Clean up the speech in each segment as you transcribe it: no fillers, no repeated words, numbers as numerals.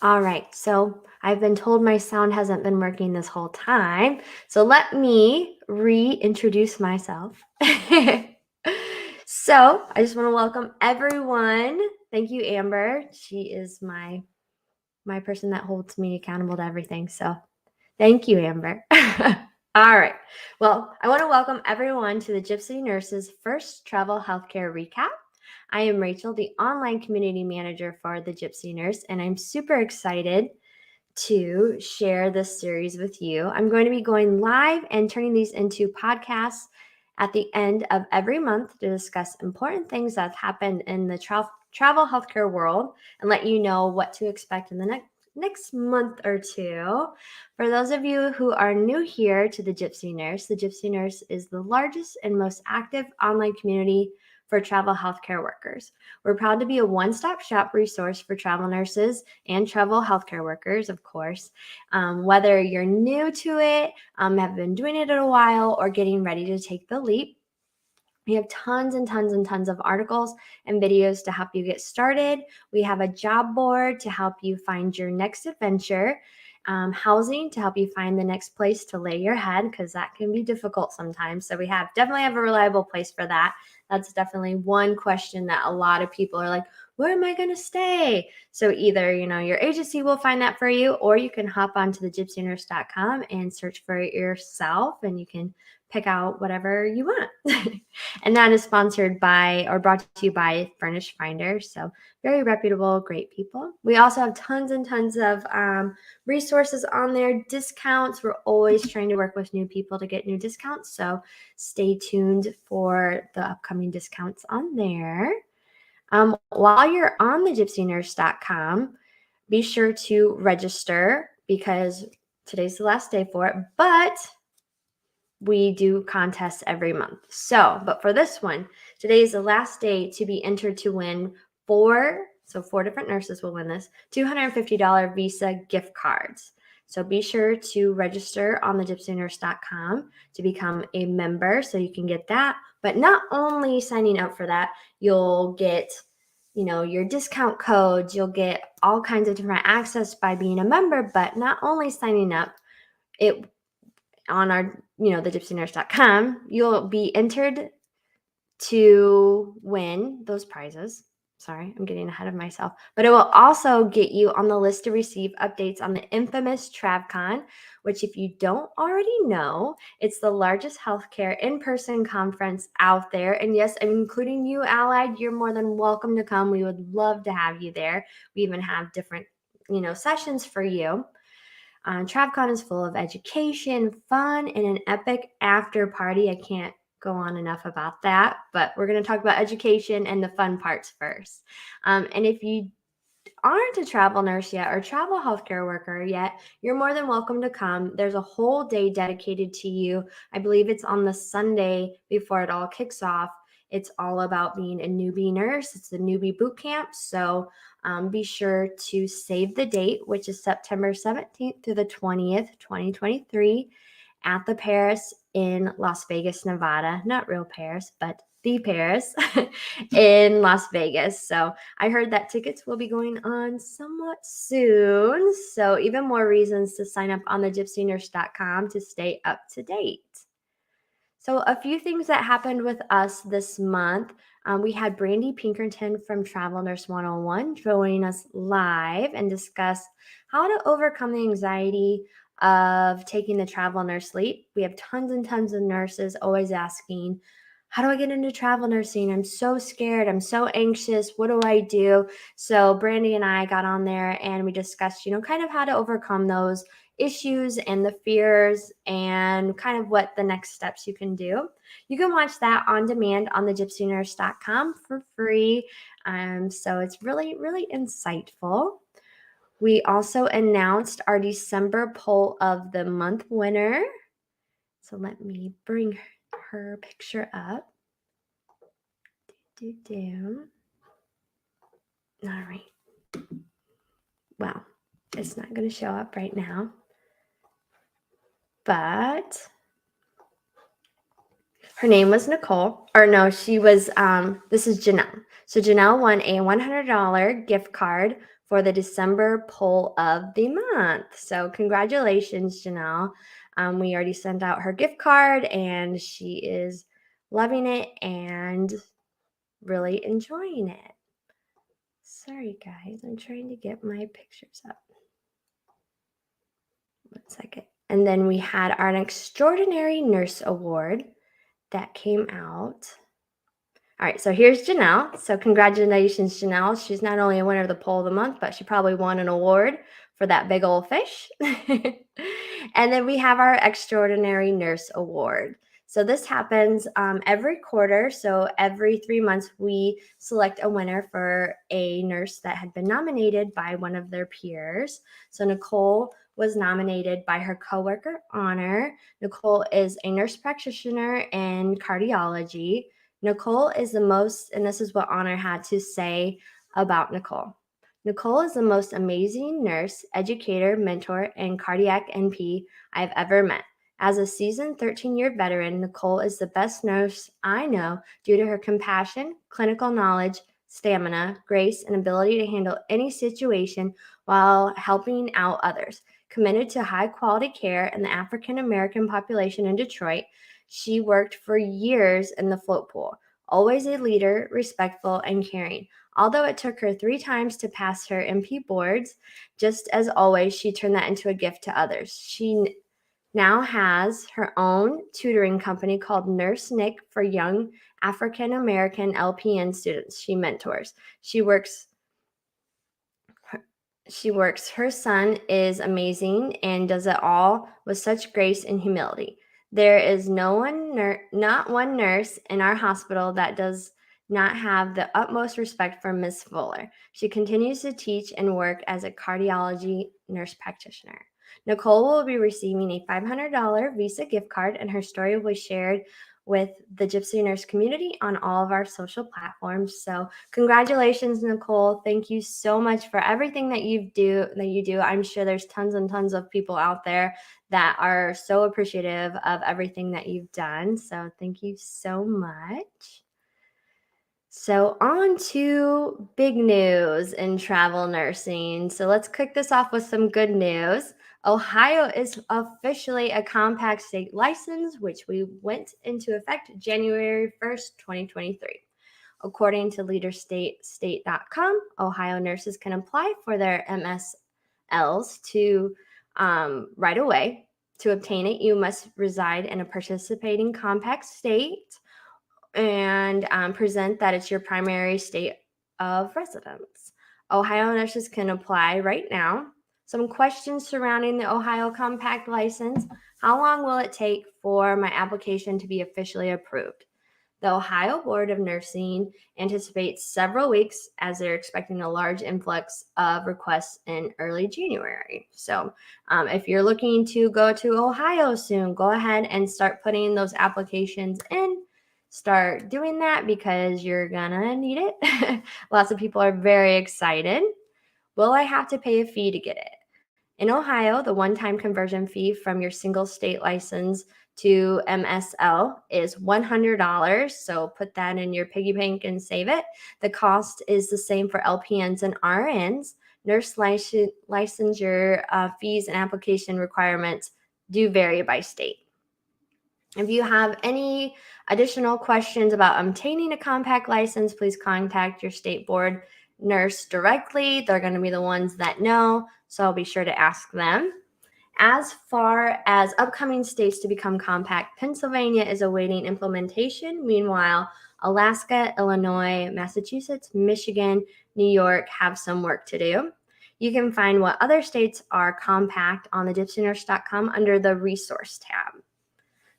All right, so I've been told my sound hasn't been working this whole time. So let me reintroduce myself. So I just want to welcome everyone. Thank you, Amber. She is my person that holds me accountable to everything. So thank you, Amber. All right. Well, I want to welcome everyone to the Gypsy Nurses First Travel Healthcare Recap. I am Rachel, the online community manager for the Gypsy Nurse, and I'm super excited to share this series with you. I'm going to be going live and turning these into podcasts at the end of every month to discuss important things that have happened in the travel healthcare world and let you know what to expect in the next month or two. For those of you who are new here to the Gypsy Nurse is the largest and most active online community for travel healthcare workers. We're proud to be a one-stop shop resource for travel nurses and travel healthcare workers, of course. Whether you're new to it, have been doing it a while, or getting ready to take the leap, we have tons and tons and tons of articles and videos to help you get started. We have a job board to help you find your next adventure. Housing to help you find the next place to lay your head, because that can be difficult sometimes. So we definitely have a reliable place for that. That's definitely one question that a lot of people are like, where am I going to stay? So either, your agency will find that for you, or you can hop onto the gypsynurse.com and search for it yourself, and you can pick out whatever you want. And that is sponsored by or brought to you by Furnish Finder. So very reputable, great people. We also have tons and tons of resources on there, discounts. We're always trying to work with new people to get new discounts. So stay tuned for the upcoming discounts on there. While you're on the gypsynurse.com, be sure to register because today's the last day for it. But we do contests every month. But for this one, today is the last day to be entered to win four different nurses will win this, $250 Visa gift cards. So be sure to register on the gypsynurse.com to become a member so you can get that. But not only signing up for that, you'll get your discount codes, you'll get all kinds of different access by being a member, but not only signing up, it on our, the gypsynurse.com, you'll be entered to win those prizes. Sorry, I'm getting ahead of myself. But it will also get you on the list to receive updates on the infamous TravCon, which, if you don't already know, it's the largest healthcare in-person conference out there. And yes, I'm including you, Allied. You're more than welcome to come. We would love to have you there. We even have different, sessions for you. TravCon is full of education, fun, and an epic after party. I can't go on enough about that, but we're going to talk about education and the fun parts first. And if you aren't a travel nurse yet or travel healthcare worker yet, you're more than welcome to come. There's a whole day dedicated to you. I believe it's on the Sunday before it all kicks off. It's all about being a newbie nurse. It's a newbie boot camp. So be sure to save the date, which is September 17th to the 20th, 2023, at the Paris in Las Vegas, Nevada. Not real Paris, but the Paris in Las Vegas. So I heard that tickets will be going on somewhat soon. So even more reasons to sign up on the gypsynurse.com to stay up to date. So a few things that happened with us this month. We had Brandy Pinkerton from Travel Nurse 101 join us live and discuss how to overcome the anxiety of taking the travel nurse leap. We have tons and tons of nurses always asking, how do I get into travel nursing? I'm so scared. I'm so anxious. What do I do? So Brandy and I got on there and we discussed, kind of how to overcome those issues and the fears and kind of what the next steps you can do. You can watch that on demand on the gypsynurse.com for free. So it's really, really insightful. We also announced our December poll of the month winner. So let me bring her picture up. All right. Well, it's not going to show up right now. But Her name was Nicole, or no, she was, this is Janelle. So Janelle won a $100 gift card for the December poll of the month. So congratulations, Janelle. We already sent out her gift card and she is loving it and really enjoying it. Sorry, guys, I'm trying to get my pictures up. 1 second. And then we had our Extraordinary Nurse Award that came out. All right, so here's Janelle. So congratulations, Janelle. She's not only a winner of the poll of the month, but she probably won an award for that big old fish. And then we have our Extraordinary Nurse Award. So this happens every quarter. So every 3 months, we select a winner for a nurse that had been nominated by one of their peers. So Nicole was nominated by her coworker, Honor. Nicole is a nurse practitioner in cardiology. Nicole is the most, and this is what Honor had to say about Nicole. Nicole is the most amazing nurse, educator, mentor, and cardiac NP I've ever met. As a seasoned 13-year veteran, Nicole is the best nurse I know due to her compassion, clinical knowledge, stamina, grace, and ability to handle any situation while helping out others. Committed to high-quality care in the African American population in Detroit, she worked for years in the float pool, always a leader, respectful, and caring. Although it took her 3 times to pass her MP boards, just as always, she turned that into a gift to others. She now has her own tutoring company called Nurse Nick for young African American LPN students she mentors. She works. Her son is amazing and does it all with such grace and humility. There is not one nurse in our hospital that does not have the utmost respect for Miss Fuller. She continues to teach and work as a cardiology nurse practitioner. Nicole will be receiving a $500 Visa gift card, and her story will be shared with the Gypsy nurse community on all of our social platforms. So congratulations, Nicole. Thank you so much for everything that you do. I'm sure there's tons and tons of people out there that are so appreciative of everything that you've done. So thank you so much. So on to big news in travel nursing. So let's kick this off with some good news. Ohio is officially a compact state license, which we went into effect January 1st, 2023. According to leaderstate.com, Ohio nurses can apply for their MSLs right away. To obtain it, you must reside in a participating compact state and present that it's your primary state of residence. Ohio nurses can apply right now. Some questions surrounding the Ohio Compact License. How long will it take for my application to be officially approved? The Ohio Board of Nursing anticipates several weeks as they're expecting a large influx of requests in early January. So if you're looking to go to Ohio soon, go ahead and start putting those applications in. Start doing that because you're gonna need it. Lots of people are very excited. Will I have to pay a fee to get it? In Ohio, the one-time conversion fee from your single state license to MSL is $100. So put that in your piggy bank and save it. The cost is the same for LPNs and RNs. Nurse licensure fees and application requirements do vary by state. If you have any additional questions about obtaining a compact license, please contact your state board nurse directly. They're going to be the ones that know, so I'll be sure to ask them. As far as upcoming states to become compact, Pennsylvania is awaiting implementation. Meanwhile, Alaska, Illinois, Massachusetts, Michigan, New York have some work to do. You can find what other states are compact on the gypsynurse.com under the resource tab.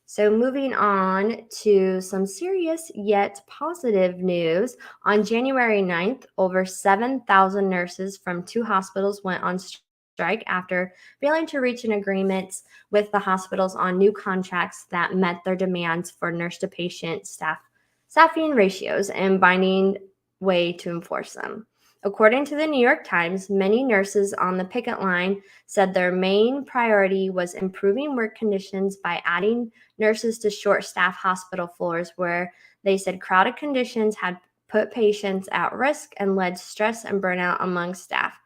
So moving on to some serious yet positive news. On January 9th, over 7,000 nurses from 2 hospitals went on strike after failing to reach an agreement with the hospitals on new contracts that met their demands for nurse-to-patient staffing ratios and binding way to enforce them. According to the New York Times, many nurses on the picket line said their main priority was improving work conditions by adding nurses to short-staffed hospital floors where they said crowded conditions had put patients at risk and led stress and burnout among staff.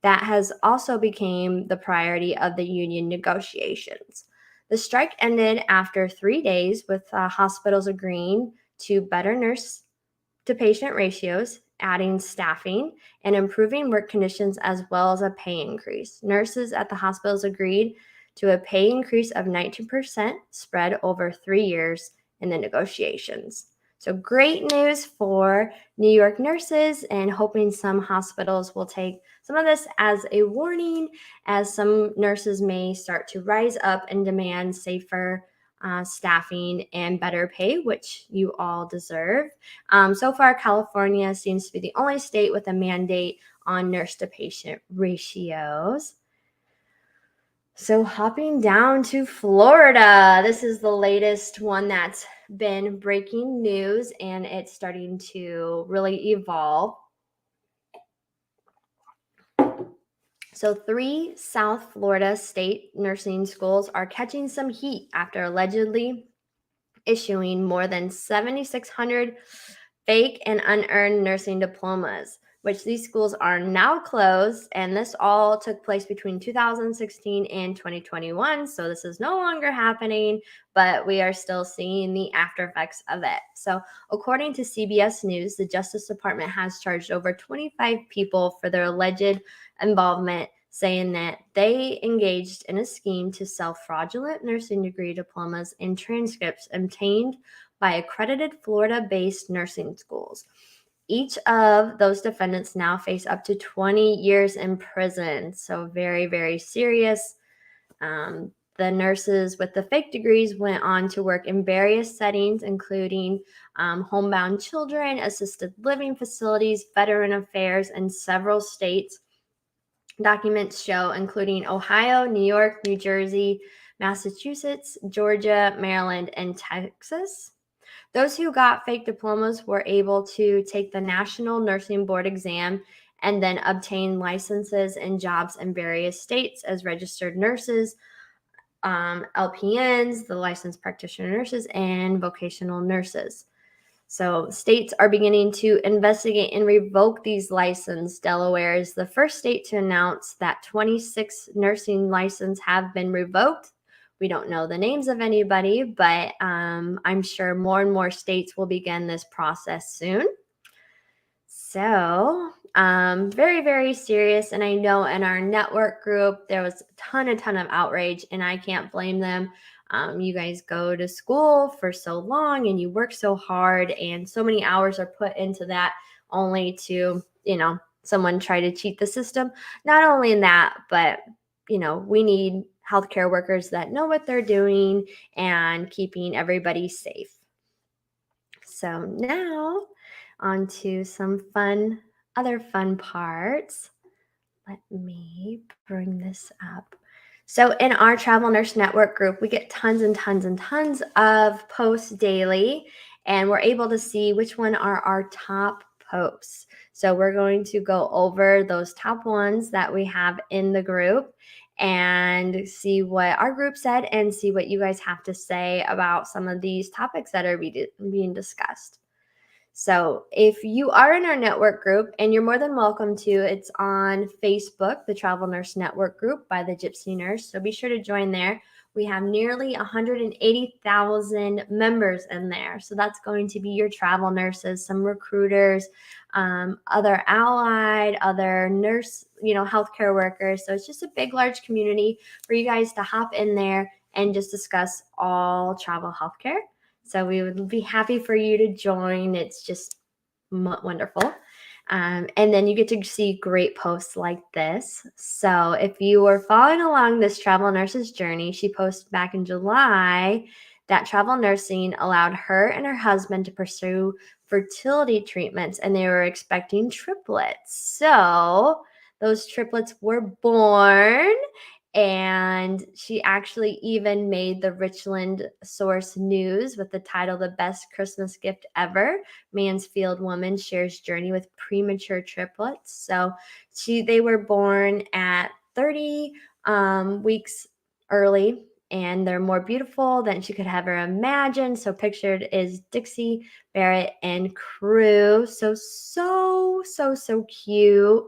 That has also become the priority of the union negotiations. The strike ended after 3 days with hospitals agreeing to better nurse to patient ratios, adding staffing, and improving work conditions as well as a pay increase. Nurses at the hospitals agreed to a pay increase of 19% spread over 3 years in the negotiations. So great news for New York nurses, and hoping some hospitals will take some of this as a warning, as some nurses may start to rise up and demand safer staffing and better pay, which you all deserve. So far, California seems to be the only state with a mandate on nurse to patient ratios. So hopping down to Florida, this is the latest one that's been breaking news, and it's starting to really evolve. So 3 South Florida state nursing schools are catching some heat after allegedly issuing more than 7,600 fake and unearned nursing diplomas, which these schools are now closed. And this all took place between 2016 and 2021. So this is no longer happening, but we are still seeing the after effects of it. So according to CBS News, the Justice Department has charged over 25 people for their alleged involvement, saying that they engaged in a scheme to sell fraudulent nursing degree diplomas and transcripts obtained by accredited Florida-based nursing schools. Each of those defendants now face up to 20 years in prison. So very, very serious. The nurses with the fake degrees went on to work in various settings, including homebound children, assisted living facilities, veteran affairs, and several states. Documents show, including Ohio, New York, New Jersey, Massachusetts, Georgia, Maryland, and Texas. Those who got fake diplomas were able to take the National Nursing Board exam and then obtain licenses and jobs in various states as registered nurses, LPNs, the licensed practitioner nurses, and vocational nurses. So states are beginning to investigate and revoke these licenses. Delaware is the first state to announce that 26 nursing licenses have been revoked. We don't know the names of anybody, but I'm sure more and more states will begin this process soon. So very, very serious. And I know in our network group, there was a ton of outrage, and I can't blame them. You guys go to school for so long and you work so hard, and so many hours are put into that only to, someone try to cheat the system. Not only in that, but, we need healthcare workers that know what they're doing and keeping everybody safe. So now on to some other fun parts. Let me bring this up. So in our Travel Nurse Network group, we get tons and tons of posts daily, and we're able to see which one are our top posts. So we're going to go over those top ones that we have in the group and see what our group said and see what you guys have to say about some of these topics that are being discussed. So if you are in our network group, and you're more than welcome to, it's on Facebook, the Travel Nurse Network group by the Gypsy Nurse. So be sure to join there. We have nearly 180,000 members in there. So that's going to be your travel nurses, some recruiters, other allied, other nurse, healthcare workers. So it's just a big, large community for you guys to hop in there and just discuss all travel healthcare. So we would be happy for you to join. It's just wonderful. And then you get to see great posts like this. So if you were following along this travel nurse's journey, she posted back in July that travel nursing allowed her and her husband to pursue fertility treatments, and they were expecting triplets. So those triplets were born, And she actually even made the Richland Source News with the title "The Best Christmas Gift Ever. Mansfield Woman Shares Journey with Premature Triplets." So they were born at 30 weeks early, and they're more beautiful than she could ever imagine. So pictured is Dixie, Barrett, and Crew. So cute.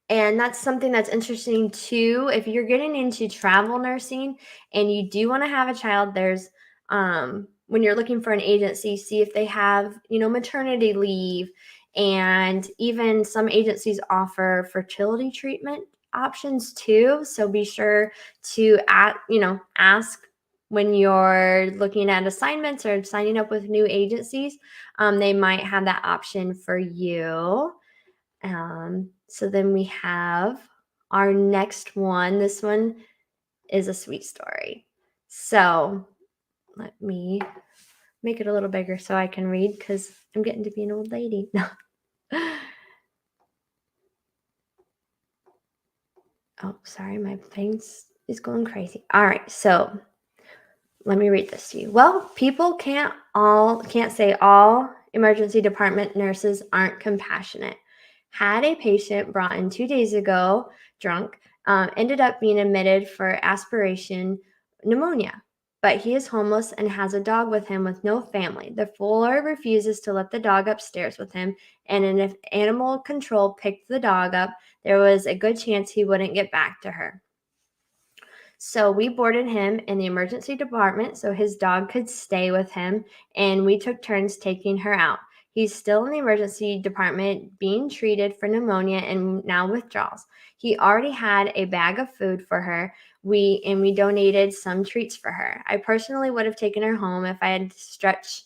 And that's something that's interesting too. If you're getting into travel nursing and you do want to have a child, there's when you're looking for an agency, see if they have, maternity leave, and even some agencies offer fertility treatment options too. So be sure to ask when you're looking at assignments or signing up with new agencies. They might have that option for you. So then we have our next one. This one is a sweet story. So let me make it a little bigger so I can read, because I'm getting to be an old lady. No. Oh, sorry, my thing is going crazy. All right, so let me read this to you. Well, people can't say all emergency department nurses aren't compassionate. Had a patient brought in 2 days ago, drunk, ended up being admitted for aspiration pneumonia. But he is homeless and has a dog with him with no family. The floor refuses to let the dog upstairs with him, and if animal control picked the dog up, there was a good chance he wouldn't get back to her. So we boarded him in the emergency department so his dog could stay with him, and we took turns taking her out. He's still in the emergency department being treated for pneumonia and now withdrawals. He already had a bag of food for her. We donated some treats for her. I personally would have taken her home if I had stretch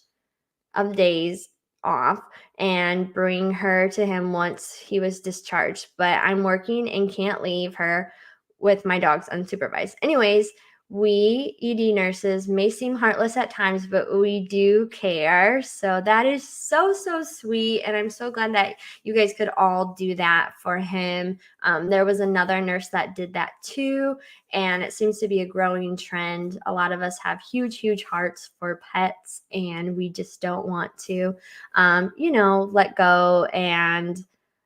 of days off and bring her to him once he was discharged, but I'm working and can't leave her with my dogs unsupervised. Anyways, we ED nurses may seem heartless at times, but we do care. So that is so sweet. And I'm so glad that you guys could all do that for him. There was another nurse that did that too. And it seems to be a growing trend. A lot of us have huge hearts for pets, and we just don't want to, let go and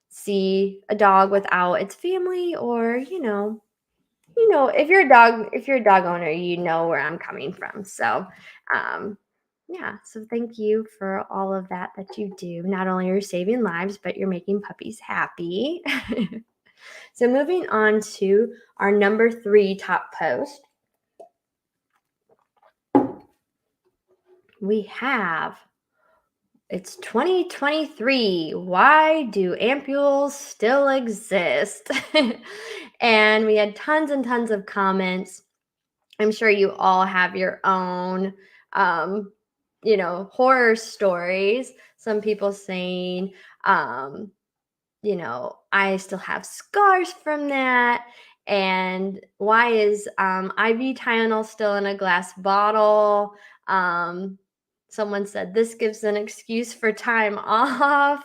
see a dog without its family, or if you're a dog owner, you know where I'm coming from. So yeah, so thank you for all of that you do. Not only are you saving lives, but you're making puppies happy. So moving on to our number 3 top post, we have, it's 2023. Why do ampules still exist? And we had tons and tons of comments. I'm sure you all have your own, horror stories. Some people saying, I still have scars from that. And why is IV Tylenol still in a glass bottle? Someone said this gives an excuse for time off.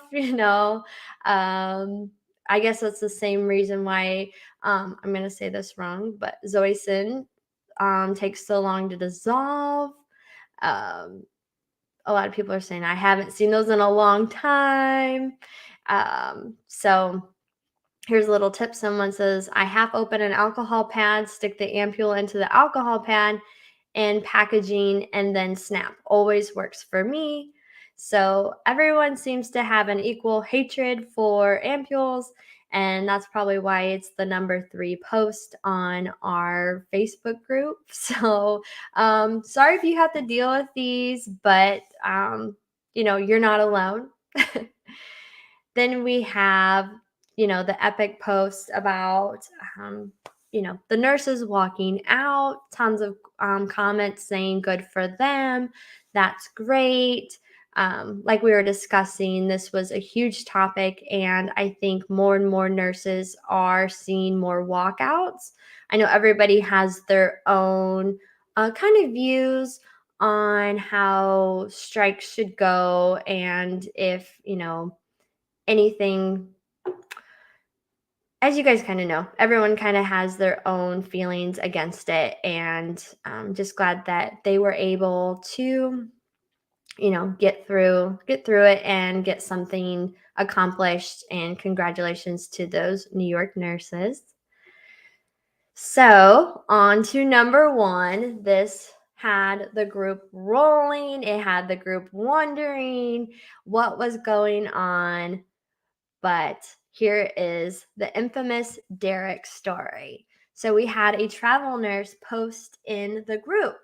I guess that's the same reason why I'm going to say this wrong, but Zoysin takes so long to dissolve. A lot of people are saying I haven't seen those in a long time. So here's a little tip. Someone says, I half open an alcohol pad, stick the ampule into the alcohol pad and packaging, and then snap. Always works for me. So everyone seems to have an equal hatred for ampules, and that's probably why it's the number 3 post on our Facebook group. So sorry if you have to deal with these, but you're not alone. Then we have, the epic post about, the nurses walking out, tons of comments saying good for them. That's great. Like we were discussing, this was a huge topic, and I think more and more nurses are seeing more walkouts. I know everybody has their own kind of views on how strikes should go, and if, anything as you guys kind of know, everyone kind of has their own feelings against it, and I'm just glad that they were able to, get through it and get something accomplished. And congratulations to those New York nurses. So on to number one. This had the group rolling. It had the group wondering what was going on. But here is the infamous Derek story. So we had a travel nurse post in the group.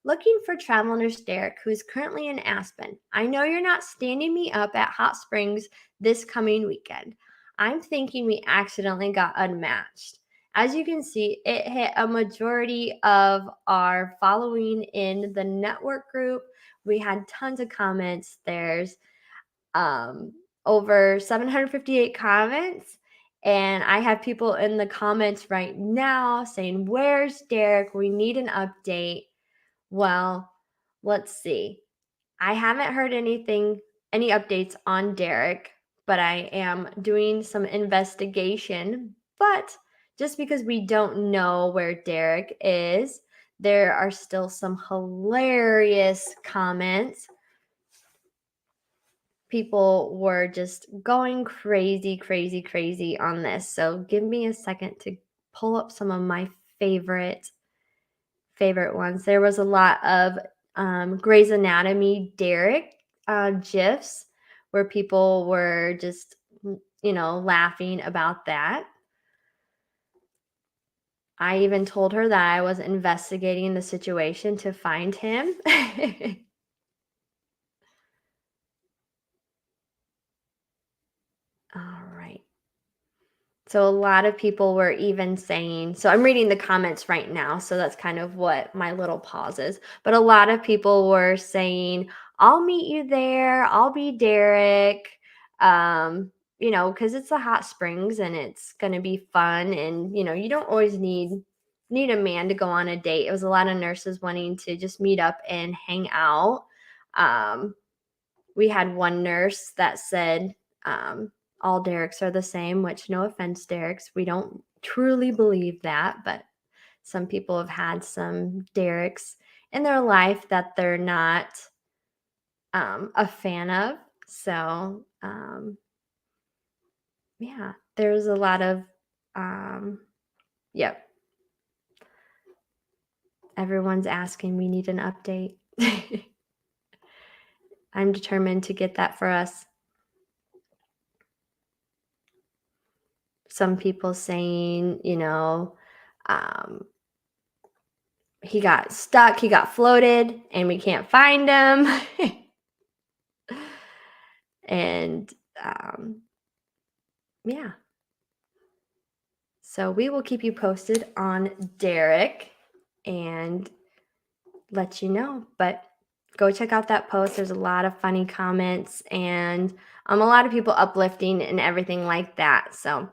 Looking for travel nurse Derek, who is currently in Aspen. I know you're not standing me up at Hot Springs this coming weekend. I'm thinking we accidentally got unmatched. As you can see, it hit a majority of our following in the network group. We had tons of comments. There's um, over 758 comments. And I have people in the comments right now saying, "Where's Derek? We need an update." Well, let's see. I haven't heard any updates on Derek, but I am doing some investigation. But just because we don't know where Derek is, there are still some hilarious comments. People were just going crazy, crazy, crazy on this. So give me a second to pull up some of my favorite ones. There was a lot of Grey's Anatomy Derek GIFs where people were just, laughing about that. I even told her that I was investigating the situation to find him. All right. So a lot of people were even saying, so I'm reading the comments right now, so that's kind of what my little pause is. But a lot of people were saying, "I'll meet you there. I'll be Derek." Because it's the hot springs and it's gonna be fun. And you don't always need a man to go on a date. It was a lot of nurses wanting to just meet up and hang out. We had one nurse that said, all Dereks are the same, which, no offense, Dereks, we don't truly believe that, but some people have had some Dereks in their life that they're not a fan of. So, yeah, there's a lot of, yep. Everyone's asking, we need an update. I'm determined to get that for us. Some people saying, he got stuck, he got floated, and we can't find him. And yeah. So we will keep you posted on Derek and let you know. But go check out that post. There's a lot of funny comments and a lot of people uplifting and everything like that. So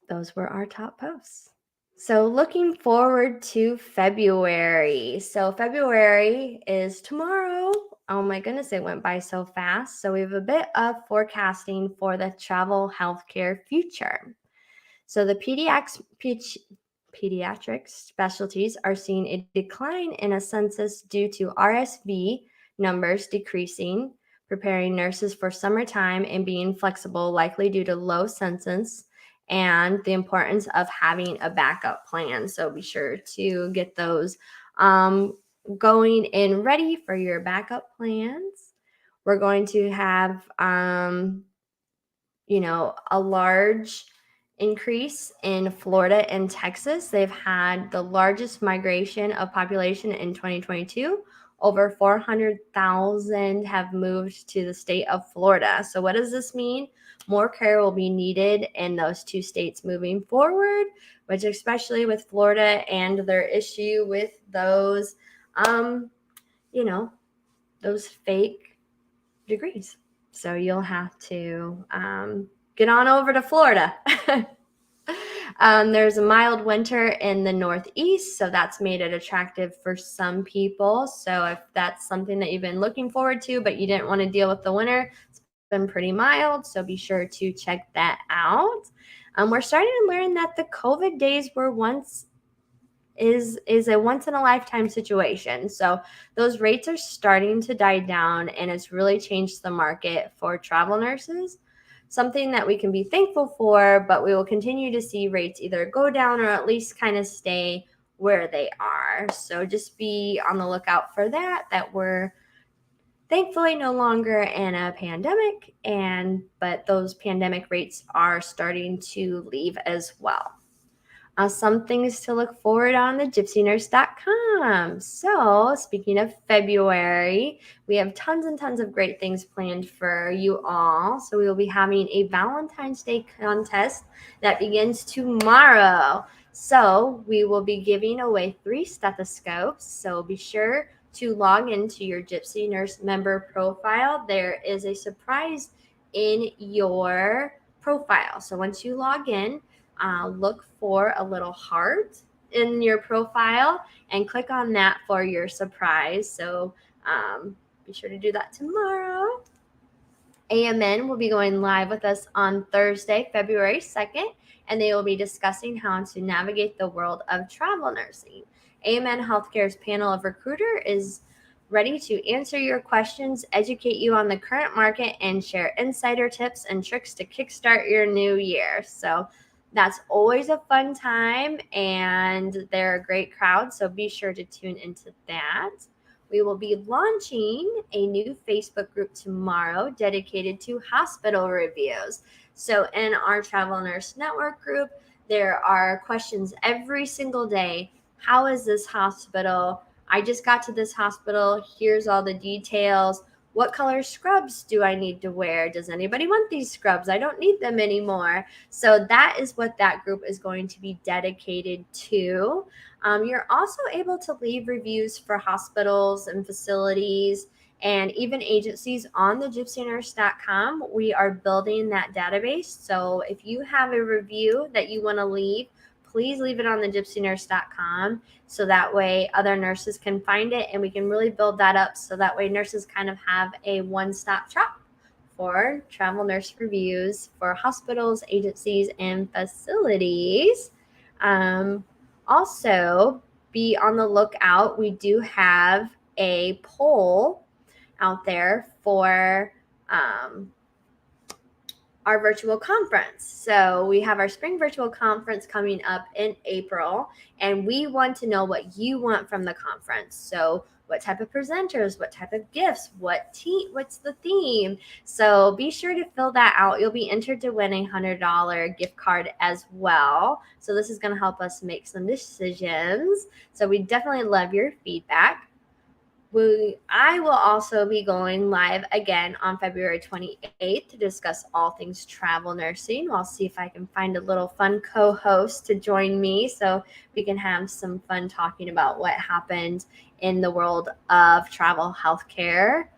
those were our top posts. So looking forward to February. So February is tomorrow. Oh my goodness, it went by so fast. So we have a bit of forecasting for the travel healthcare future. So the pediatric specialties are seeing a decline in a census due to RSV numbers decreasing, preparing nurses for summertime and being flexible, likely due to low census, and the importance of having a backup plan. So be sure to get those going and ready for your backup plans. We're going to have, a large increase in Florida and Texas. They've had the largest migration of population in 2022. Over 400,000 have moved to the state of Florida. So what does this mean? More care will be needed in those two states moving forward, which especially with Florida and their issue with those, those fake degrees. So you'll have to get on over to Florida. There's a mild winter in the Northeast, so that's made it attractive for some people. So if that's something that you've been looking forward to, but you didn't want to deal with the winter, been pretty mild, so be sure to check that out. We're starting to learn that the COVID days were once is a once in a lifetime situation. So those rates are starting to die down, and it's really changed the market for travel nurses. Something that we can be thankful for, but we will continue to see rates either go down or at least kind of stay where they are. So just be on the lookout for that we're thankfully no longer in a pandemic, but those pandemic rates are starting to leave as well. Some things to look forward on the gypsynurse.com. So, speaking of February, we have tons and tons of great things planned for you all. So, we will be having a Valentine's Day contest that begins tomorrow. So, we will be giving away 3 stethoscopes. So, be sure to log into your Gypsy Nurse member profile. There is a surprise in your profile. So, once you log in, look for a little heart in your profile and click on that for your surprise. So be sure to do that tomorrow. AMN will be going live with us on Thursday, February 2nd, and they will be discussing how to navigate the world of travel nursing. AMN Healthcare's panel of recruiter is ready to answer your questions, educate you on the current market, and share insider tips and tricks to kickstart your new year. So that's always a fun time, and they're a great crowd, so be sure to tune into that. We will be launching a new Facebook group tomorrow dedicated to hospital reviews. So in our Travel Nurse Network group, there are questions every single day. How is this hospital? I just got to this hospital. Here's all the details. What color scrubs do I need to wear? Does anybody want these scrubs? I don't need them anymore. So that is what that group is going to be dedicated to. You're also able to leave reviews for hospitals and facilities and even agencies on the gypsynurse.com. We are building that database. So if you have a review that you want to leave, please leave it on the gypsynurse.com so that way other nurses can find it, and we can really build that up so that way nurses kind of have a one-stop shop for travel nurse reviews for hospitals, agencies, and facilities. Also, be on the lookout. We do have a poll out there for our virtual conference. So we have our spring virtual conference coming up in April, and we want to know what you want from the conference. So what type of presenters, what type of gifts, what's the theme? So be sure to fill that out. You'll be entered to win a $100 gift card as well. So this is going to help us make some decisions. So we definitely love your feedback. I will also be going live again on February 28th to discuss all things travel nursing. I'll see if I can find a little fun co-host to join me so we can have some fun talking about what happened in the world of travel healthcare.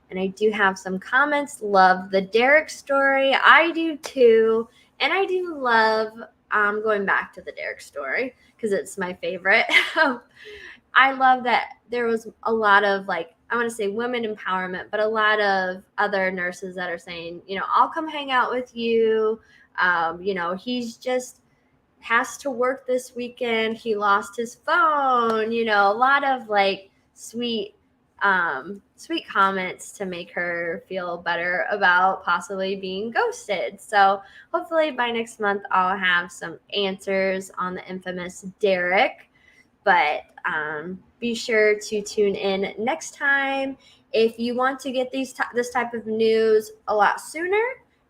And I do have some comments. Love the Derek story. I do too. And I do love going back to the Derek story because it's my favorite. I love that there was a lot of I want to say women empowerment, but a lot of other nurses that are saying, I'll come hang out with you. He's just has to work this weekend. He lost his phone, a lot of sweet comments to make her feel better about possibly being ghosted. So hopefully by next month, I'll have some answers on the infamous Derek. But be sure to tune in next time. If you want to get this type of news a lot sooner,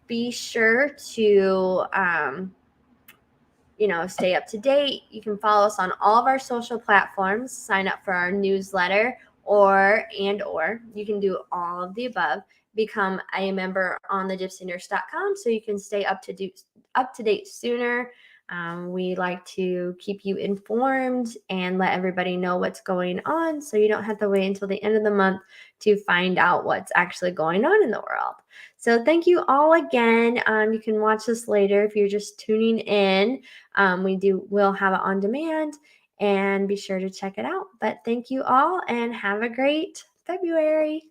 be sure to stay up to date. You can follow us on all of our social platforms, sign up for our newsletter, or you can do all of the above. Become a member on the gypsynurse.com so you can stay up to date sooner. We like to keep you informed and let everybody know what's going on so you don't have to wait until the end of the month to find out what's actually going on in the world. So thank you all again. You can watch this later if you're just tuning in. We'll have it on demand, and be sure to check it out. But thank you all and have a great February.